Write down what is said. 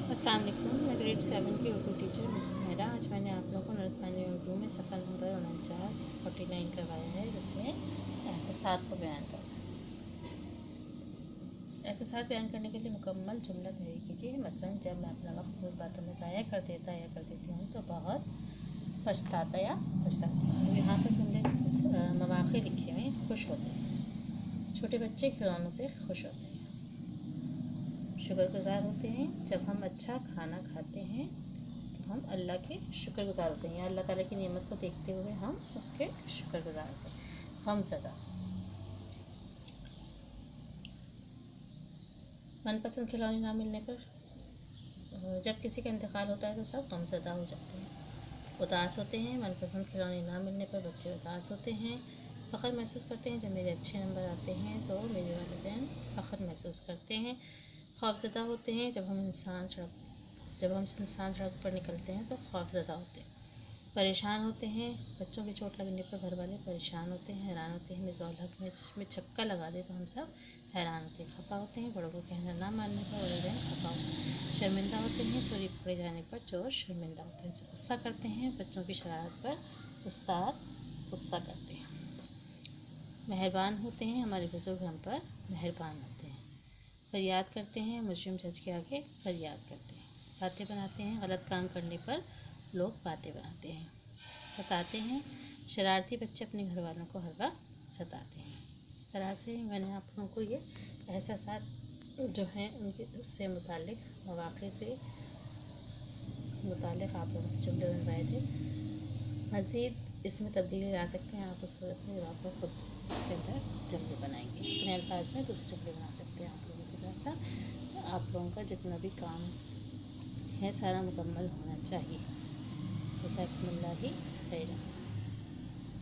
अस्सलाम वालेकुम। मैं ग्रेड 7 की उर्दू टीचर मिस मेरा। आज मैंने आप लोगों को नृत्य उर्दू में सफ़ा नंबर 49 करवाया है, जिसमें एहसासात को बयान करना है। एहसासात बयान करने के लिए मुकम्मल जुमला तैयार कीजिए। मसलन, जब मैं अपना वक्त फजूल बातों में ज़ाया कर देता या कर देती हूँ तो बहुत पछताता या पछताती हूँ। तो यहाँ पर जुमले मवाक़े लिखे हुए हैं। खुश होते हैं, छोटे बच्चे खिलौनों से खुश होते हैं। शुक्रगुज़ार होते हैं, जब हम अच्छा खाना खाते हैं तो हम अल्लाह के शुक्रगुज़ार होते हैं। अल्लाह ताला की नेमत को देखते हुए हम उसके शुक्रगुज़ार होते हैं। गमज़दा, मनपसंद खिलौने ना मिलने पर जब किसी का इंतकाल होता है तो सब गमज़दा हो जाते हैं। उदास होते हैं, मनपसंद खिलौने ना मिलने पर बच्चे उदास होते हैं। फ़ख्र महसूस करते हैं, जब मेरे अच्छे नंबर आते हैं तो मेरे वालिदैन फ़ख्र महसूस करते हैं। खौफज़दा होते हैं, जब हम इंसान सड़क पर निकलते हैं तो खौफज़दा होते हैं। परेशान होते हैं, बच्चों की चोट लगने पर घर वाले परेशान होते हैं। हैरान होते हैं, मिर्ज़ा उल हक में छक्का लगा दे तो हम सब हैरान होते हैं। खफा होते हैं, बड़ों को कहना ना मानने पर वालिदैन खफा होते हैं। शर्मिंदा होते हैं, चोरी पकड़े जाने पर चोर शर्मिंदा होते हैं। गुस्सा करते हैं, बच्चों की शरारत पर उस्ताद गुस्सा करते हैं। मेहरबान होते हैं, हमारे बुज़ुर्ग हम पर मेहरबान होते हैं। फरियाद करते हैं, मुजरिम जज के आगे फरियाद करते हैं। बातें बनाते हैं, गलत काम करने पर लोग बातें बनाते हैं। सताते हैं, शरारती बच्चे अपने घर वालों को हर वक्त सताते हैं। इस तरह से मैंने आप लोगों को ये एहसासात जो हैं उनके से मुतालिक मवाक़े से मुतालिक आप लोगों से जुमले बनवाए थे। मज़ीद इसमें तब्दीली ला सकते हैं आप उस सूरत में जब आप लोग खुद इसके अंदर जुमले बनाएंगे। अपने अल्फाज में दूसरे जुमले बना सकते हैं आप लोगों के साथ साथ। आप लोगों का जितना भी काम है सारा मुकम्मल होना चाहिए। जज़ाकुमुल्लाह खैरन।